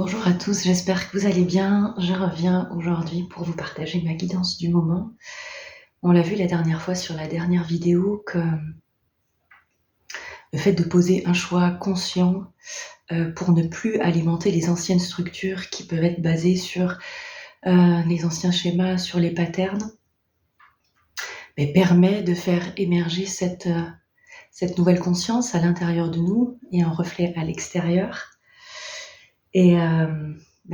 Bonjour à tous, j'espère que vous allez bien. Je reviens aujourd'hui pour vous partager ma guidance du moment. On l'a vu la dernière fois sur la dernière vidéo que le fait de poser un choix conscient pour ne plus alimenter les anciennes structures qui peuvent être basées sur les anciens schémas, sur les patterns, mais permet de faire émerger cette nouvelle conscience à l'intérieur de nous et un reflet à l'extérieur. Et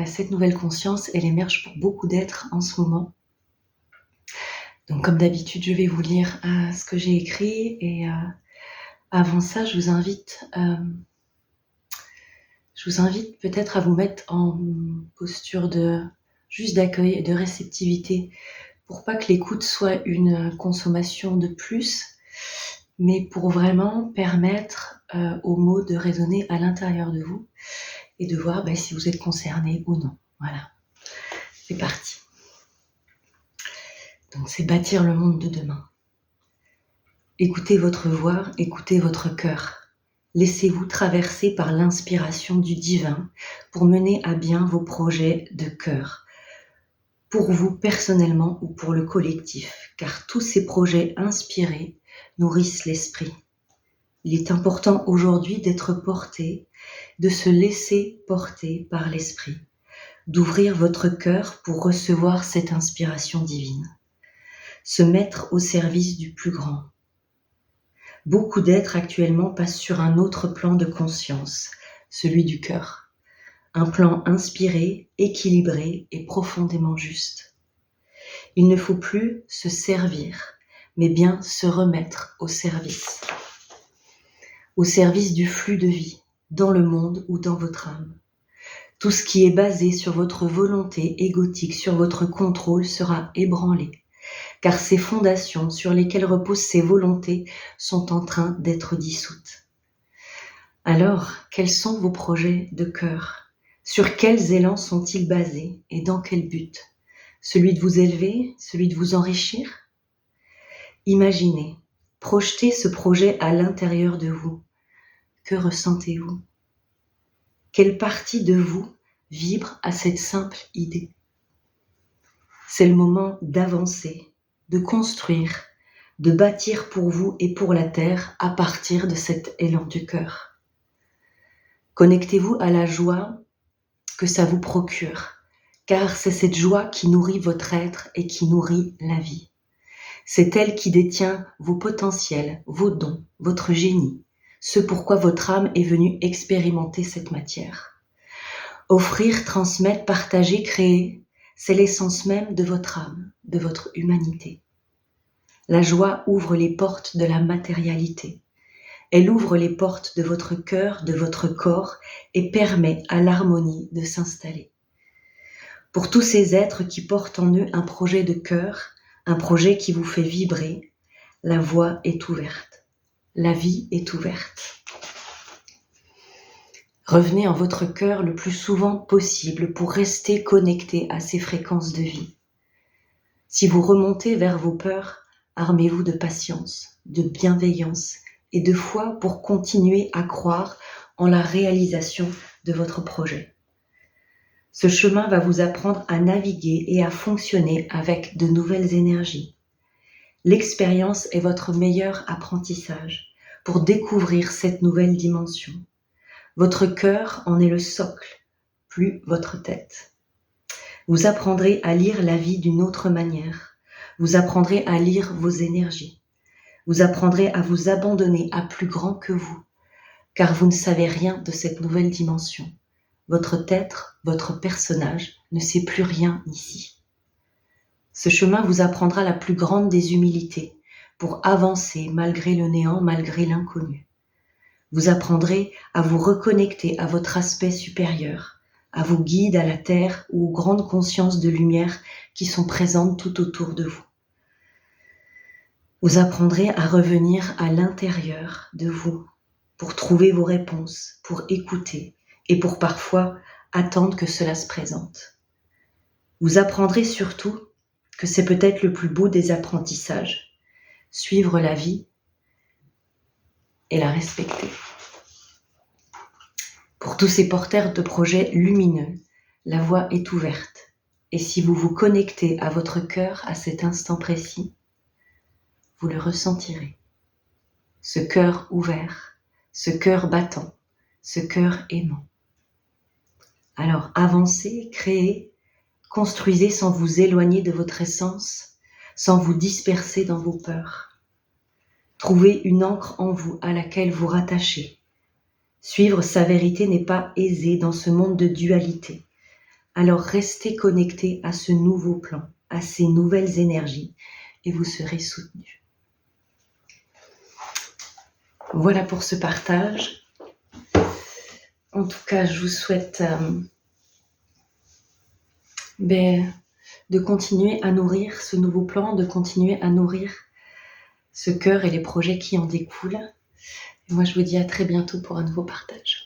cette nouvelle conscience, elle émerge pour beaucoup d'êtres en ce moment. Donc comme d'habitude, je vais vous lire ce que j'ai écrit et avant ça, je vous invite peut-être à vous mettre en posture juste d'accueil et de réceptivité pour pas que l'écoute soit une consommation de plus, mais pour vraiment permettre aux mots de résonner à l'intérieur de vous et de voir si vous êtes concerné ou non. Voilà, c'est parti. Donc c'est bâtir le monde de demain. Écoutez votre voix, écoutez votre cœur. Laissez-vous traverser par l'inspiration du divin pour mener à bien vos projets de cœur, pour vous personnellement ou pour le collectif, car tous ces projets inspirés nourrissent l'esprit. Il est important aujourd'hui d'être porté, de se laisser porter par l'esprit, d'ouvrir votre cœur pour recevoir cette inspiration divine, se mettre au service du plus grand. Beaucoup d'êtres actuellement passent sur un autre plan de conscience, celui du cœur. Un plan inspiré, équilibré et profondément juste. Il ne faut plus se servir, mais bien se remettre au service. Au service du flux de vie, dans le monde ou dans votre âme. Tout ce qui est basé sur votre volonté égotique, sur votre contrôle sera ébranlé. Car ces fondations sur lesquelles reposent ces volontés sont en train d'être dissoutes. Alors, quels sont vos projets de cœur? Sur quels élans sont-ils basés et dans quel but? Celui de vous élever? Celui de vous enrichir? Imaginez, projetez ce projet à l'intérieur de vous. Que ressentez-vous? Quelle partie de vous vibre à cette simple idée? C'est le moment d'avancer, de construire, de bâtir pour vous et pour la terre à partir de cet élan du cœur. Connectez-vous à la joie que ça vous procure, car c'est cette joie qui nourrit votre être et qui nourrit la vie. C'est elle qui détient vos potentiels, vos dons, votre génie, ce pourquoi votre âme est venue expérimenter cette matière. Offrir, transmettre, partager, créer, c'est l'essence même de votre âme, de votre humanité. La joie ouvre les portes de la matérialité. Elle ouvre les portes de votre cœur, de votre corps et permet à l'harmonie de s'installer. Pour tous ces êtres qui portent en eux un projet de cœur, un projet qui vous fait vibrer, la voie est ouverte. La vie est ouverte. Revenez en votre cœur le plus souvent possible pour rester connecté à ces fréquences de vie. Si vous remontez vers vos peurs, armez-vous de patience, de bienveillance et de foi pour continuer à croire en la réalisation de votre projet. Ce chemin va vous apprendre à naviguer et à fonctionner avec de nouvelles énergies. L'expérience est votre meilleur apprentissage pour découvrir cette nouvelle dimension. Votre cœur en est le socle, plus votre tête. Vous apprendrez à lire la vie d'une autre manière. Vous apprendrez à lire vos énergies. Vous apprendrez à vous abandonner à plus grand que vous, car vous ne savez rien de cette nouvelle dimension. Votre être, votre personnage ne sait plus rien ici. Ce chemin vous apprendra la plus grande des humilités pour avancer malgré le néant, malgré l'inconnu. Vous apprendrez à vous reconnecter à votre aspect supérieur, à vos guides, à la terre ou aux grandes consciences de lumière qui sont présentes tout autour de vous. Vous apprendrez à revenir à l'intérieur de vous pour trouver vos réponses, pour écouter et pour parfois attendre que cela se présente. Vous apprendrez surtout que c'est peut-être le plus beau des apprentissages, suivre la vie et la respecter. Pour tous ces porteurs de projets lumineux, la voie est ouverte. Et si vous vous connectez à votre cœur à cet instant précis, vous le ressentirez. Ce cœur ouvert, ce cœur battant, ce cœur aimant. Alors avancez, créez, construisez sans vous éloigner de votre essence, sans vous disperser dans vos peurs. Trouvez une ancre en vous à laquelle vous rattachez. Suivre sa vérité n'est pas aisé dans ce monde de dualité. Alors restez connecté à ce nouveau plan, à ces nouvelles énergies, et vous serez soutenu. Voilà pour ce partage. En tout cas, je vous souhaite de continuer à nourrir ce nouveau plan, de continuer à nourrir ce cœur et les projets qui en découlent. Et moi, je vous dis à très bientôt pour un nouveau partage.